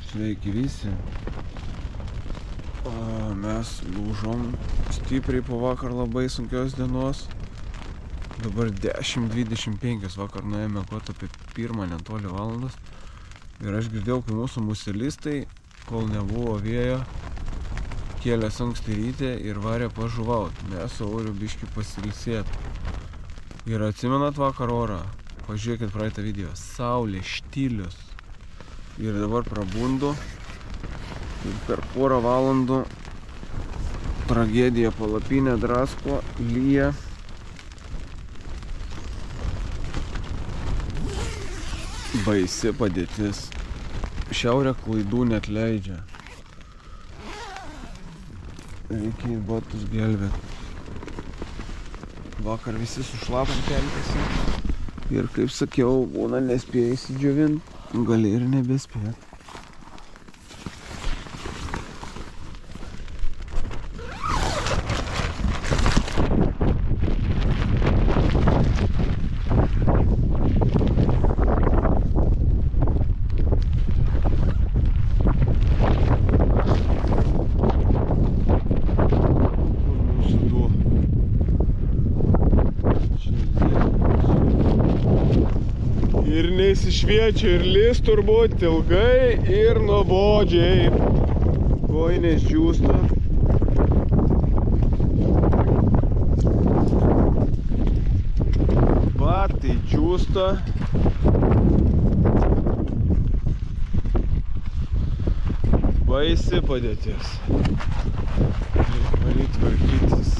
Sveiki visi. Mes lūžom stipriai po vakar labai sunkios dienos. Dabar 10:25 vakar nuėjome kot apie 1 netoli valandos. Ir aš girdėjau, kai mūsų musilistai, kol nebuvo vėjo, kėlės anksti ryte ir varė pažuvaut. Mes su Auriu biškį pasilsėt. Ir atsimenat vakar orą? Pažiūrėkit praeitą video. Saulė, štilius. Ir dabar prabundu. Ir per porą valandų tragedija palapinė drasko, lyja. Baisi padėtis. Šiaurė klaidų net leidžia. Reikia į batus gelbėt. Vakar visi sušlapom kelkėsi. Ir kaip sakiau, būna nespėjai įsidžiovint, gali ir nebespėt. Ir neįsišviečia ir lis turbūt ilgai ir nuobodžiai. Kojinės džiūsta. Batai džiūsta. Baisi padėtis. Reikia valyt tvarkytis.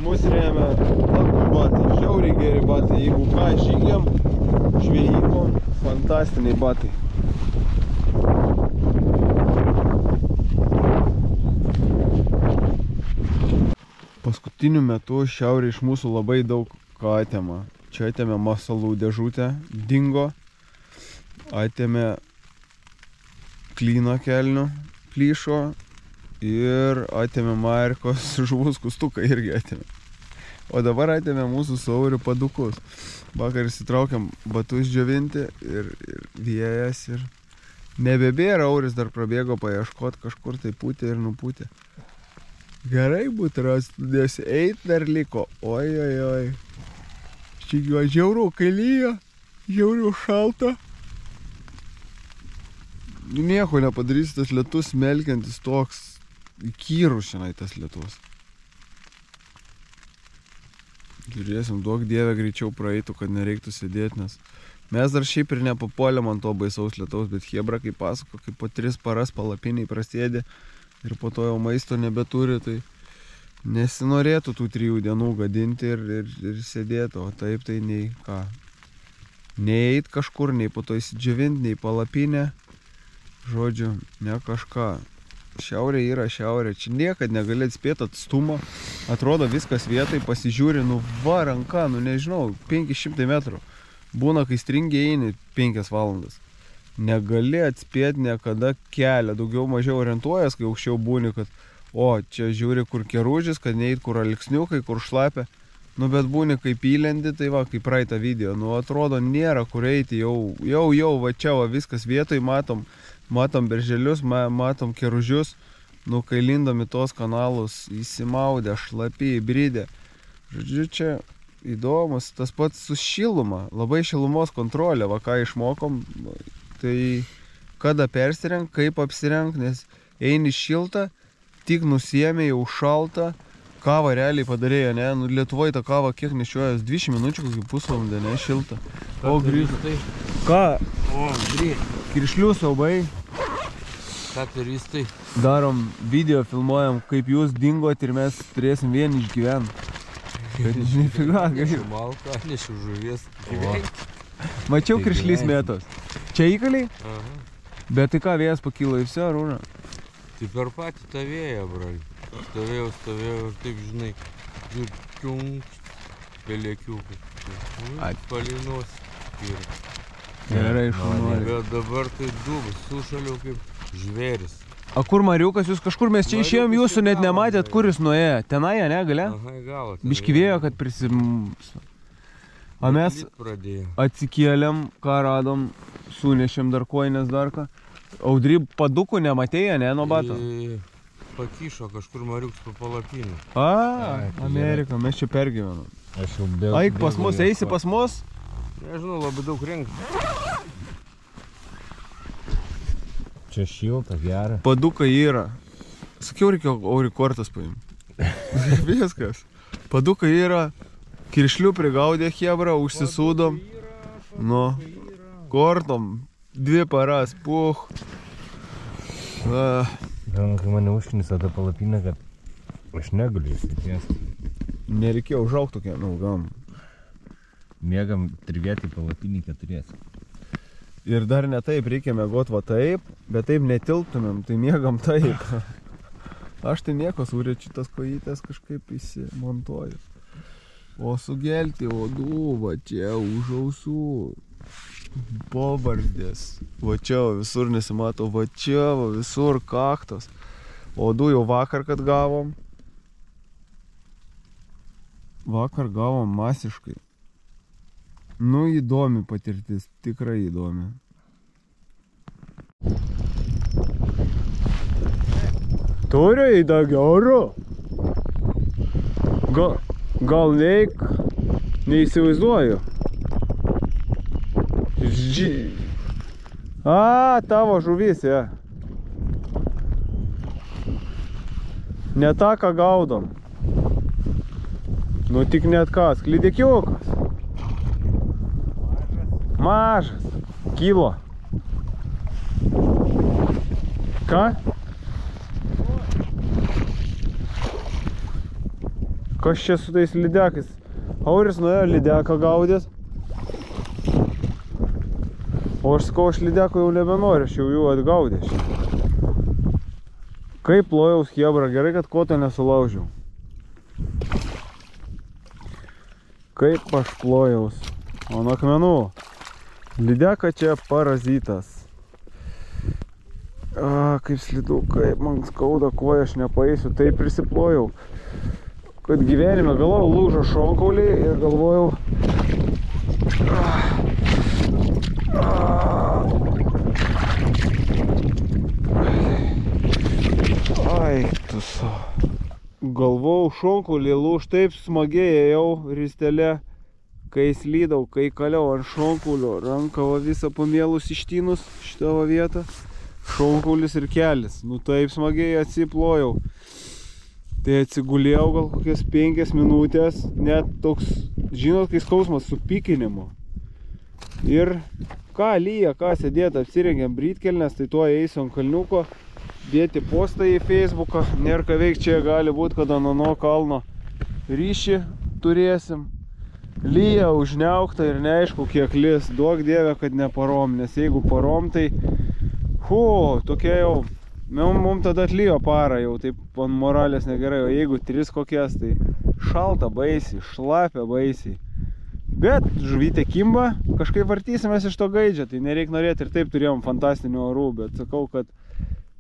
Mus rėmė lakų batai, žiauriai geri batai, jeigu ką žygiam, žvejykom, fantastiniai batai. Paskutiniu metu šiaurė iš mūsų labai daug ką atėmė. Čia atėmė masalų dėžutę, dingo, atėmė klyną kelnių, plyšo ir atėmė Markos žuvų skustuką irgi atėmė. O dabar atėmė mūsų su Auriu padukus. Vakar įsitraukiam batus džiovinti ir vėjas ir nebebėra. Auris dar prabėgo paieškot, kažkur tai pūtė ir nupūtė. Gerai būtų rast, nes eit dar liko. Oi. Ščigiuo žiauru, kai lyja, žiauriu šalta. Nieko nepadarysi, tas lietus melkiantis toks įkyrus šiandien tas lietus. Žiūrėsim, duok Dieve greičiau praeitų, kad nereiktų sėdėti, nes mes dar šiaip ir nepapuolėm ant to baisaus lietaus, bet chebra, kaip pasako, kaip po 3 paras palapiniai prasėdė ir po to jau maisto nebeturi, tai nesinorėtų tų 3 dienų gadinti ir sėdėti, o taip tai nei ką. Nei eit kažkur, nei po to įsidžiavinti, nei palapinę. Žodžiu, ne kažką. Šiaurė yra šiaurė. Čia niekad negali atspėti atstumą. Atrodo viskas vietai, pasižiūri, nu va ranka, nu nežinau, 500 metrų. Būna, kai stringiai eini 5 valandas. Negali atspėti niekada kelią. Daugiau mažiau orientuojas, kai aukščiau būni, kad čia žiūri, kur keružis, kad neit kur alksniukai, kur šlapia. Nu bet būni, kaip įlendi, tai va, kaip praeitą video. Nu atrodo, nėra kur eiti, jau va čia, va, viskas vietoj, matom berželius, matom keružius, nu kai lindom į tos kanalus, įsimaudę, šlapi, įbridę. Žodžiu, čia įdomus, tas pats su šiluma, labai šilumos kontrolė, va ką išmokom, tai kada persirenk, kaip apsirenk, nes eini šilta, tik nusiėmė, jau šalta, kavą realiai padarėjo, ne, nu Lietuvoje tą kavą kiek nešiojas, 20 minučių, kokį pusvalandę, ne, šilta. O grįžtai. Ką? O, grįžtai. Kiršlių saubai. Ką turistai? Darom video, filmuojam, kaip jūs dingot ir mes turėsim vieni išgyventi. Bet nefiga, nešiu malką, nešiu žuvies. Mačiau kiršlys mėtos. Čia įkaliai? Aha. Bet tai ką, vėjas pakilo į visi, Arūna? Tai per patį tą vėją, brali. Stovėjau ir taip, žinai, čiunkšt, pelėkiukai. Palinos. Gerai, šaunuoliai. Bet dabar tai dubas, sušaliau kaip žvėris. A kur Mariukas, jūs kažkur mes čia išėjom, jūsų net nematėt, kur jūs nuėjo. Tenai, ne, gale? Aha, į galą. Biškivėjo, kad A mes atsikėlėm, ką radom, sunešėm dar koinės dar ką. Audry padukų nematėjo, ne, nuo bato? Pakyšo kažkur Mariuks po palapinį. Amerika, mes čia pergyvenom. Aš jau bėgu. Aik pas mus, eisi pas mus? Nežinau, labai daug renks. Čia šilta, gera. Padukai yra. Sakiau, reikia auri kortas paimti. Viskas. Padukai yra. Kiršlių prigaudė hebra, užsisūdom. Nu, kortom. 2 paras, puch. Kai mane užknisa tą palapinę, kad aš negaliu įsitiesti. Nereikėjo užaugti tokiam ilgam. Mėgam 3 vietį palapinį 4. Ir dar ne taip, reikia mėgot va taip, bet taip netilptumėm, tai mėgam taip. Aš tai nieko, surėčiu tas kojytės kažkaip įsimontuoju. O sugelti odų, va čia už ausų, pabardės. Va čia visur nesimato, va čia va visur kaktos. Odų jau vakar, kad gavom. Vakar gavom masiškai. Nu, įdomi patirtis, tikrai įdomi. Turi įdą gerų. Gal neik, neįsivaizduoju. Tavo žuvis, ja. Ne tą, ką gaudom. Nu, tik net kas, lydekiukas. Mažas. Kilo. Ką? Kas čia su tais lydekais? Auris nuėjo lydeką gaudės. O aš sakau, aš lydeko jau nebenoriu, aš jau jų atgaudė. Kaip plojaus hebra, gerai, kad koto nesulaužiau. Kaip aš plojaus. O nuo akmenų. Lydeka čia parazitas. Kaip slidu, kaip man skauda koją, aš nepaeisiu. Taip prisiplojau, kad gyvenime galvojau lūžo šonkauliai ir galvojau galvojau šonkaulį lūž, taip smagiai ėjau ristelė. Kai slydau, kai kaliau ant šonkaulio, ranką va visą pamėlus ištynus šitą va vietą, šonkaulis ir kelis. Nu taip smagiai atsiplojau. Tai atsigulėjau gal kokias 5 minutės, net toks, žinot, kai skausmas su pykinimu. Ir ką lyja, ką sėdėt, apsirengiam brytkelnes, tai tuo eisiu ant kalniuko, dėti postą į Facebooką. Nėra ką veik, čia gali būti, kada nuo kalno ryšį turėsim. Lyja užniaukta ir neaišku kiek lis, duok dieve, kad ne parom, nes jeigu parom, tai tokia jau, mum tada atlyjo parą jau, taip ant moralės negerai, o jeigu 3 kokias, tai šalta baisiai, šlapia baisiai. Bet žuvytė kimba, kažkaip vartysimės iš to gaidžio, tai nereik norėti ir taip turėjom fantastinių orų, bet sakau, kad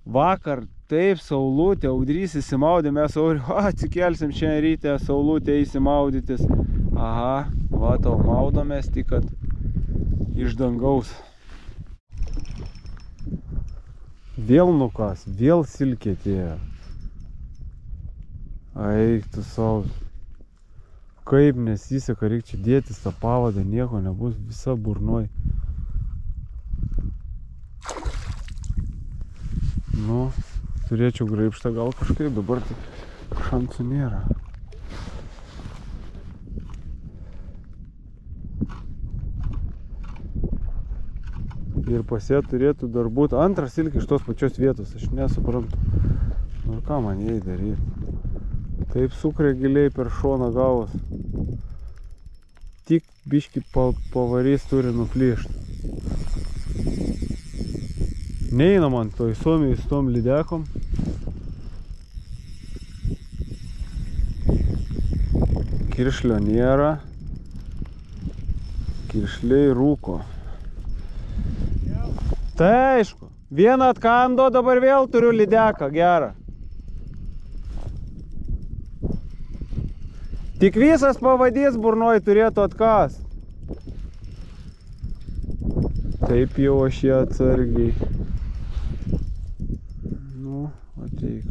vakar taip saulutė, audrys įsimaudė, mes atsikelsim šiandien ryte, saulutė įsimaudytis. Aha, va tau maudomės tik, kad iš dangaus. Vėl nukas, vėl silkė atėjo. Eik tu savo. Kaip nesiseka, reik čia dėtis tą pavadą, nieko nebus, visa burnoj. Nu, turėčiau graibštą gal kažkaip, dabar tai šansų nėra. Ir pas ją turėtų dar būti antras silkė iš tos pačios vietos, aš nesuprantu. Nu ką man jai daryti? Taip sukrė giliai per šoną gavos. Tik biškį pavarys turi nuplyšti. Neina man toj Suomijai su tom lydekom. Kiršlio nėra. Kiršliai rūko. Tai aišku, Vieną atkando, dabar vėl turiu lydeką, gerą. Tik visas pavadys burnoj turėtų atkast. Taip jau aš ją atsargiai. Nu, ateik.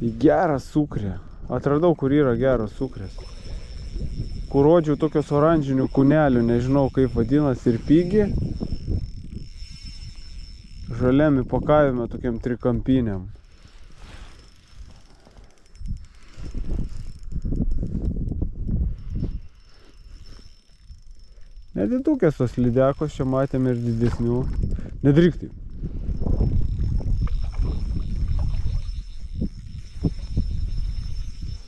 Į gerą cukrę. Atradau, kur yra geras cukrės. Kur rodžiau tokios oranžinių kūnelių, nežinau kaip vadinasi, ir pigi. Žaliam įpakavime tokiam trikampiniam. Nedidukės tos lydekos, čia matėme ir didesnių. Nedaryk taip.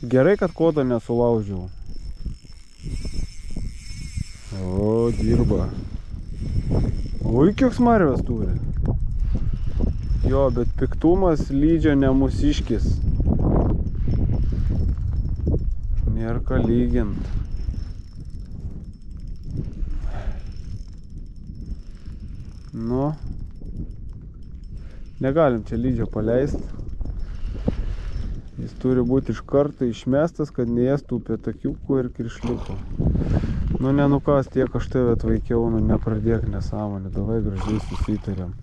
Gerai, kad kodo nesulaužiau. O, dirba. Oi, kiek smarvės turi. Jo, bet piktumas lydžio ne mūsiškis. Nėra ką lygint. Nu, negalim čia lydžio paleisti. Jis turi būti iš karto išmestas, kad neėstų upėtakiukų ir krišliukų. Nu, nenukas tiek aš tave atvaikiau, nu, nepradėk nesąmonę, davai gražiai susitarėm.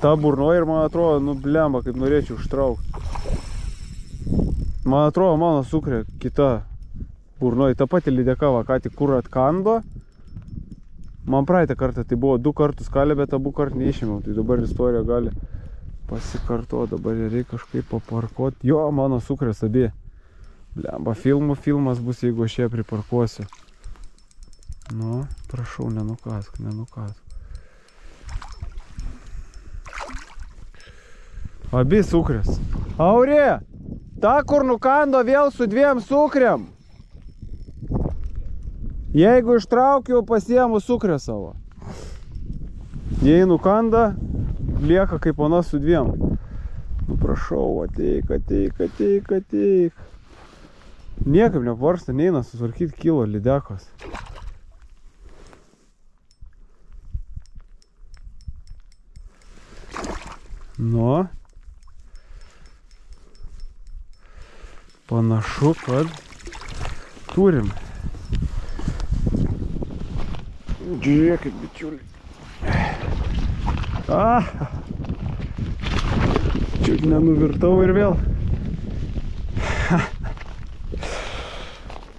Ta burnoja ir man atrodo, nu, blemba, kaip norėčiau užtraukti. Man atrodo, mano cukrė kita burnoja, ta pati lydeka, va, ką tik kur atkando. Man praeitą kartą tai buvo 2 kartus kalė, bet abu kart neišėmiau, tai dabar istorija gali pasikartuoti, dabar reikia kažkaip paparkuoti. Jo, mano cukrės abi. Blemba, filmas bus, jeigu aš ją priparkuosiu. Nu, prašau, nenukask, nenukask. Abi cukrės. Aurė, ta kur nukando vėl su 2 cukrėm. Jeigu ištraukiau, pasiemu cukrę savo. Jei nukanda, lieka kaip ona su 2. Nu prašau, ateik, ateik, ateik, ateik. Niekaip nepavarsta, neina susvarkyti kilo lydekos. Nu. Panašu, kad turim. Žiūrėkit, bičiuliai. Čiut nenuvirtau ir vėl.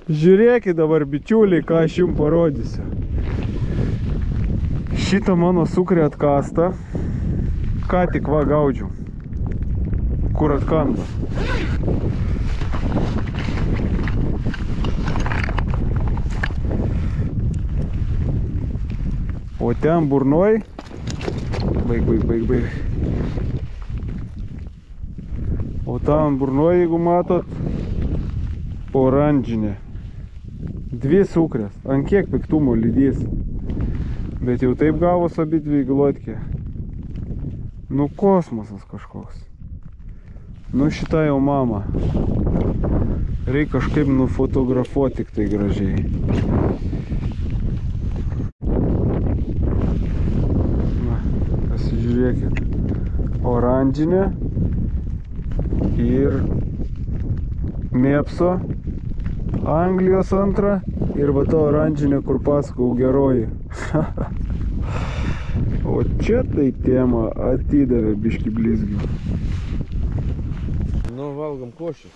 Žiūrėkit dabar, bičiuliai, ką aš jums parodysiu. Šitą mano cukrį atkasta. Ką tik va gaudžiau. Kur atkanda. O ten burnoj, baig. O ten burnoj, jeigu matot, oranžinė. 2 cukrės. Ant kiek piktumo lydys. Bet jau taip gavos abi 2 glotkę. Nu kosmosas kažkoks. Nu šitą jau mama. Reikia kažkaip nufotografuoti tik tai gražiai. Žiūrėkit, oranžinė ir mėpso, Anglijos antra ir va ta oranžinė, kur pasakau geroji. O čia tai tema atidavė biški blizgių. Nu, valgom košės.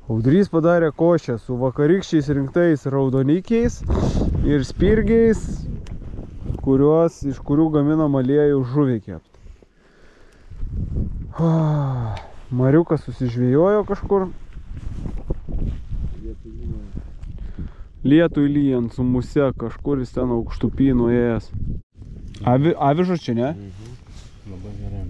Audrys padarė košę su vakarykščiais rinktais raudonikiais ir spirgiais, iš kurių gaminam aliejų žuvį kept. Mariukas susižvėjojo kažkur. Lietui lyjant su muse kažkur jis ten aukštupy nuėjęs. Avižos čia, ne? Labai gerai.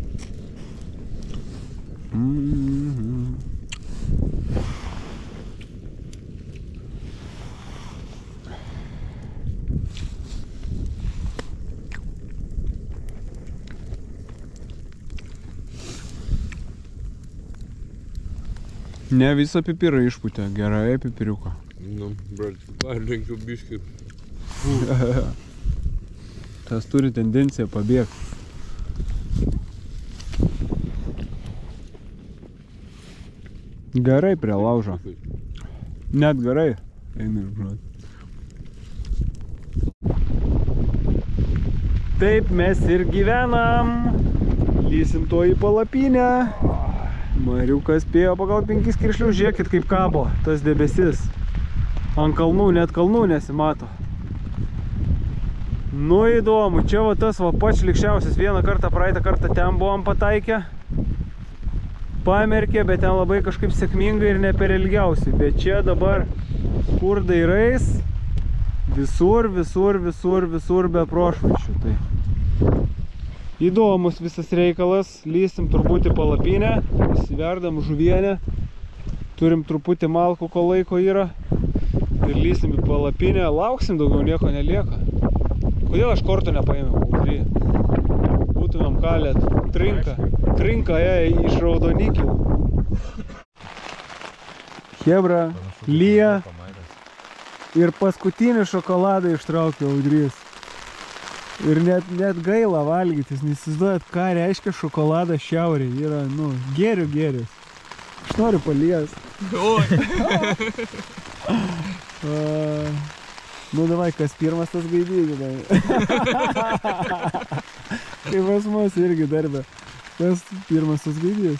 Ne visą pipirą išpūtė, gerai pipiriuką. Nu, brat, perlenkiu biškį. Tas turi tendenciją pabėgti. Gerai prie laužo. Net gerai. Eina išbrot. Taip mes ir gyvenam. Lysim to į palapinę. Mariukas spėjo pagal 5 kiršlių. Žiūrėkit kaip kabo tas debesis. Ant kalnų, net kalnų nesimato. Nu įdomu, čia va tas va pats šlikščiausias. Vieną kartą, praeitą kartą ten buvom pataikę. Pamerkė, bet ten labai kažkaip sėkmingai ir ne per ilgiausiai. Bet čia dabar kur dairais, visur be prošvaičių. Tai įdomus visas reikalas. Lysim turbūt į palapinę, įsiverdam žuvienę. Turim truputį malkų, kol laiko yra. Ir lysim į palapinę. Lauksim, daugiau nieko nelieka. Kodėl aš kortų nepaėmiau? Audry. Būtumėm kalę trinką iš raudonikių. Hebra, lyja. Ir paskutinį šokoladą ištraukė Audrys. Ir net gaila valgytis, neįsivaizduojat, ką reiškia šokoladas šiaurėje. Yra, nu, gėris. Aš noriu palies. Nu, davai, kas pirmas tas gaidys. Kaip pas mus irgi darbė. Kas pirmas tas gaidys?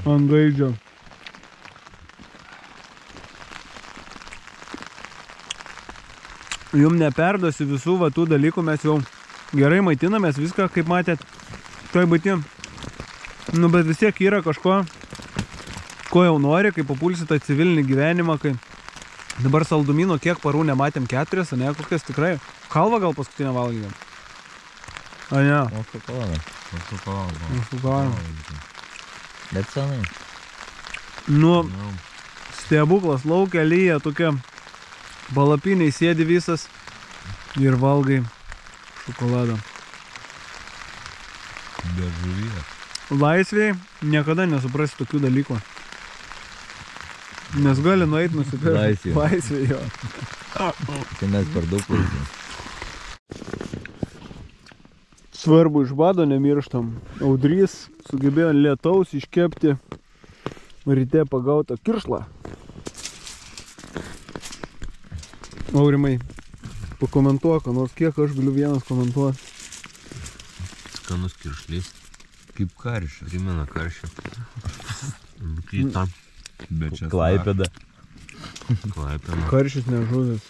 Ant gaidžio. Jum neperduosiu visų va tų dalykų, mes jau gerai maitinamės, viską, kaip matėt, toj būti. Nu, bet vis tiek yra kažko, ko jau nori, kai papulsi tą civilinį gyvenimą, kai dabar saldumino kiek parų nematėm, 4, ne, kokias tikrai. Kalvą gal paskutinę valgydėm? A, ne. Šokoladą. Bet senai. Nu, stebuklas, laukia lyja, tokia palapiniai sėdi visas ir valgai šokoladą. Be žuvies. Laisvėj niekada nesuprasi tokių dalykų. Nes gali nueit nusipirkti. Laisvėj, jo. Tai mes per daug laisvėm. Svarbu, iš bado nemirštam. Audrys sugebėjo lietaus iškepti ryte pagautą kiršlą. Aurimai, pakomentuok, nors kiek aš galiu vienas komentuoti. Skanus kiršlys. Kaip karšė. Primena karšę. Kita. Bet čia Klaipėda. Klaipėda. Karšis nežuvęs.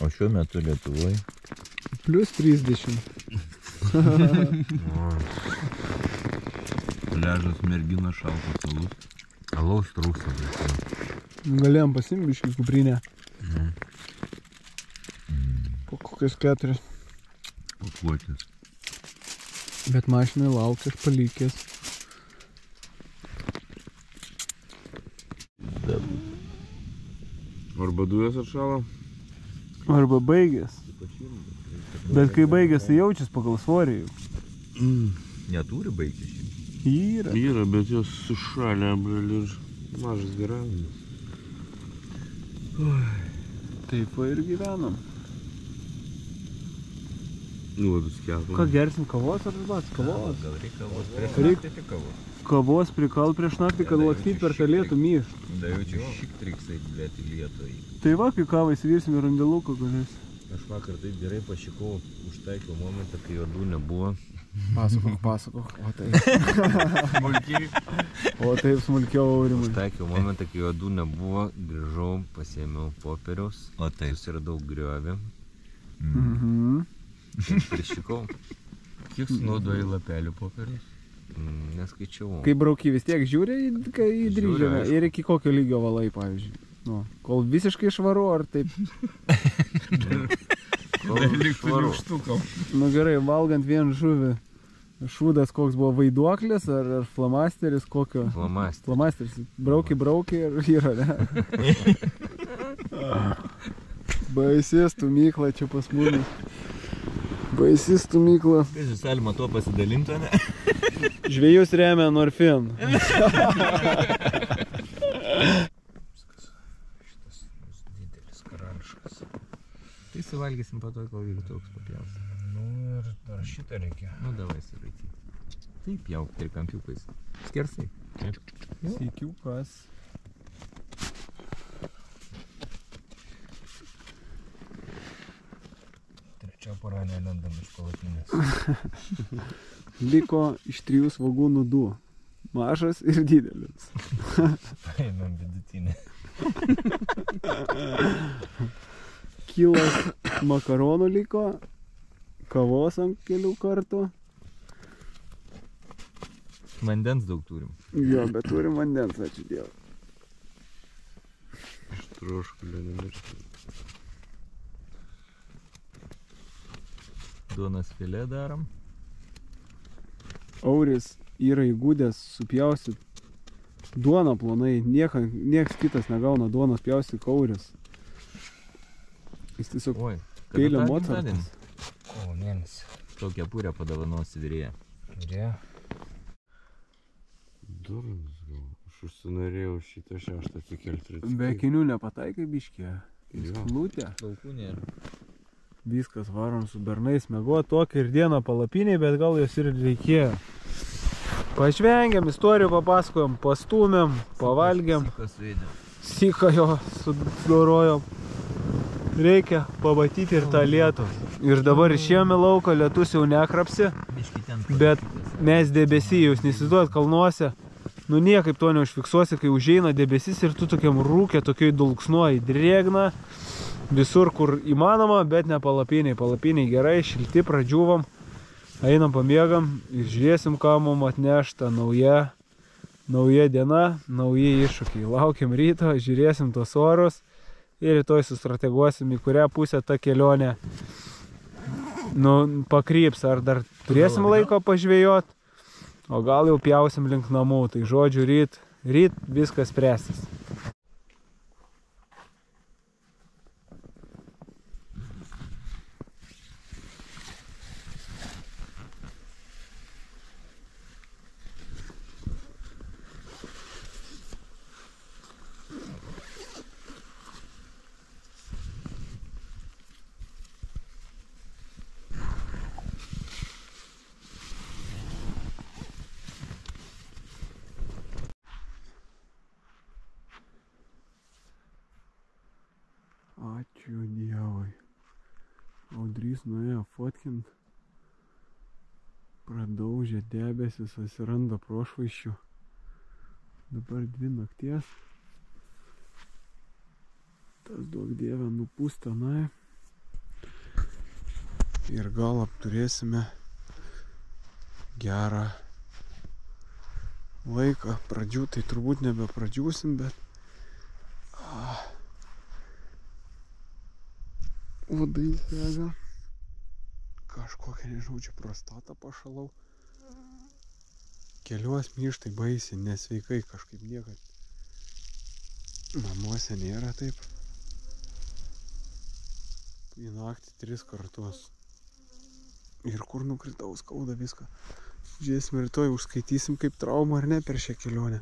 O šiuo metu Lietuvoje? Plius 30. Ležas mergina šaltas alus. Alaus trūksta. Galėjom pasiimti biškį kuprinę. Po kokias 4. Pakuotės. Bet mašinai laukia, aš palikęs. Arba dujas atšalo? Arba baigęs. Bet kai baigęs, tai jaučias pagal svorį. Neturi baigti šį. Yra. Yra, bet jos sušalė, blėlį, ir mažas garavimas. Taip va ir gyvenam. Nuodus keltų. Ką gersim, kavos ar žudas? Kavos. Gal reikia kavos prieš naktį tik kavos. Kavos prikal prieš naktį, kad lakstyt per tą lietų myš. Da jau čia šik triksai, blėt, į lietų. Tai va, kai kavą įsivirsim į randeluką galės. Aš vakar taip gerai pašikau, užtaikiau momentą, kai juodų nebuvo. Pasakok. O taip. Smulkiai. O taip smulkiau Aurimai. Užtaikiau momentą, kai juodų nebuvo, grįžau, pasiėmiau popieriaus. O taip. Susiradau griovį. Prišikau. Kiek sunaudoji lapelių popierius? Neskaičiavau. Kai brauky vis tiek žiūri į dryžę ir iki kokio lygio valai, pavyzdžiui. Nu, kol visiškai švaru, ar taip? Liktų štukam. Nu gerai, valgant vien žuvį. Šūdas koks buvo, vaiduoklis ar flamasteris kokio? Flamasteris. Flamasteris. Brauki ir yra, ne? Baisės tu mykla čia pas mumis. Baisi stumykla. Kai jūs galima tuo pasidalinti, ne? Žvejus remia Norfin. Šitas didelis karališkas. Tai suvalgysim po to, kol jeigu toks papjaus. Nu ir dar šitą reikia. Nu, davai suraityti. Taip, jauk trikampiukais. Skersai. Taip. Sykiukas. Trečia pora nelendam iš palapinės. Liko iš 3 svogūnų 2. Mažas ir didelis. Paėmėm vidutinį. Kilas makaronų liko. Kavos ant kelių kartų. Vandens daug turim. Jo, bet turim vandens, ačiū Dievui. Iš troškulio nemiršti. Duonos filė darom. Auris yra įgūdęs supjaustyt duoną plonai. Niekas kitas negauna duonos pjaustyt kauris. Jis tiesiog Oi, peilio kada tau Mozartas. gimtadienis? Kovo mėnesį. Tokią pūrę padovanosi virėje. Žiūrėjo. Durnas gal. Aš užsinorėjau šitą 6 atsikelti ryte. Be akinių nepataikai biškė. Jo. Lūtė. Plaukų nėra. Viskas varom su bernais mėgo tokią ir dieną palapiniai, bet gal jos ir reikėjo. Pažvengiam, istorijų papasakojom, pastūmėm, pavalgiam. Sykas veidė. Syką jo sudorojom. Reikia pamatyti ir tą lietų. Ir dabar išėjom į lauką, lietus jau nekrapsi, Biški ten bet mes debesį, jūs nesįduot kalnuose. Nu niekaip to neužfiksuosi, kai užeina debesis ir tu tokiam rūkė, tokioj dulksnuoji drėgna. Visur, kur įmanoma, bet ne palapiniai. Palapiniai gerai, šilti, pradžiūvam. Einam pamiegam ir žiūrėsim, ką mums atnešta nauja diena, nauji iššūkiai. Laukiam ryto, žiūrėsim tos orus ir rytoj sustrateguosim, į kurią pusę ta kelionė pakryps. Ar dar turėsim laiko pažvejot, o gal jau pjausim link namų. Tai žodžiu, ryt viskas spręsis. Ačiū Dievui. Audrys nuėjo fotkint. Pradaužė debesis, atsiranda prošvaiščių. Dabar 2 nakties. Tas duok Dieve nupūs tenai. Ir gal apturėsime gerą laiką. Pradžių tai turbūt nebepradžiūsim, bet Vadai dega. Kažkokia, nežinau, čia prostatą pašalau. Keliuos myštai baisiai, nesveikai kažkaip niekad. Namuose nėra taip. Į naktį 3 kartus. Ir kur nukritau, skauda viską. Žiūrėsim rytoj, užskaitysim kaip traumą ar ne per šią kelionę.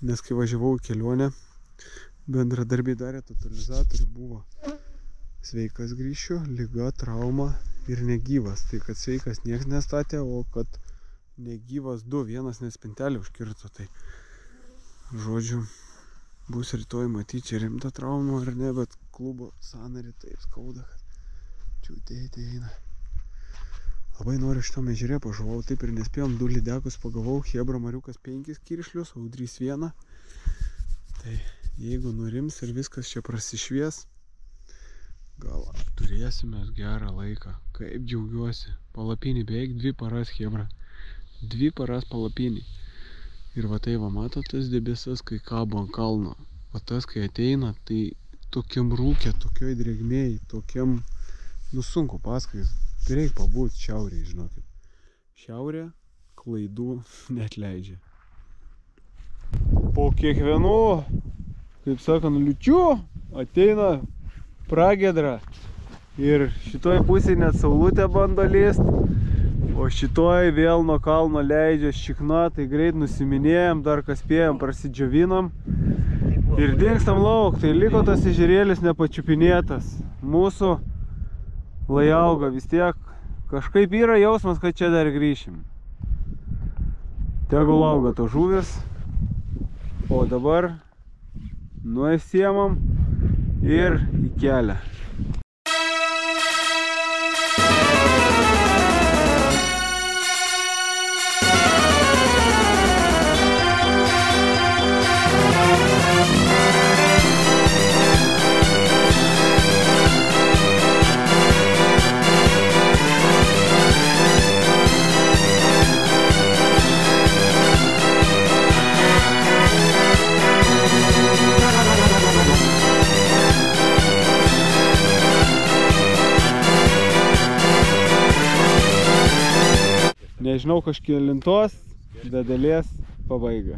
Nes kai važiavau į kelionę, bendradarbiai darė totalizatorių, buvo sveikas grįšiu, liga, trauma ir negyvas. Tai kad sveikas nieks nestatė, o kad negyvas 2, vienas nes spintelį užkirto. Tai žodžiu, bus rytoj matyti čia rimta trauma ar ne, bet klubo sąnarį taip skauda, kad čiūtėti eina. Labai noriu šitam ežere pažuvau, taip ir nespėjom, 2 lydekus pagavau, hebra mariukas 5 kiršlius, audrys 1. Tai jeigu nurims ir viskas čia prasišvies, gal turėsime gerą laiką. Kaip džiaugiuosi. Palapinį beveik 2 paras hebra. 2 paras palapinį. Ir va tai va mato tas debesas, kai kabo ant kalno. O tas, kai ateina, tai tokiam rūkė, tokioj drėgmėj, tokiam, sunku paskais. Tai reikia pabūt šiaurėje, žinokit. Šiaurė klaidų neatleidžia. Po kiekvienų, kaip sakant, liūčių ateina pragiedra. Ir šitoj pusėje net saulutė bando lyst, o šitoj vėl nuo kalno leidžia šikna, tai greit nusiminėjom, dar kas spėjom, prasidžiovinom ir dingstam lauk. Tai liko tas ežerėlis nepačiupinėtas. Mūsų lai auga vis tiek. Kažkaip yra jausmas, kad čia dar grįšim. Tegul auga to žuvis. O dabar nuėsiemam ir į kelią. Nežinau kažkėlintos, bet dalies pabaiga.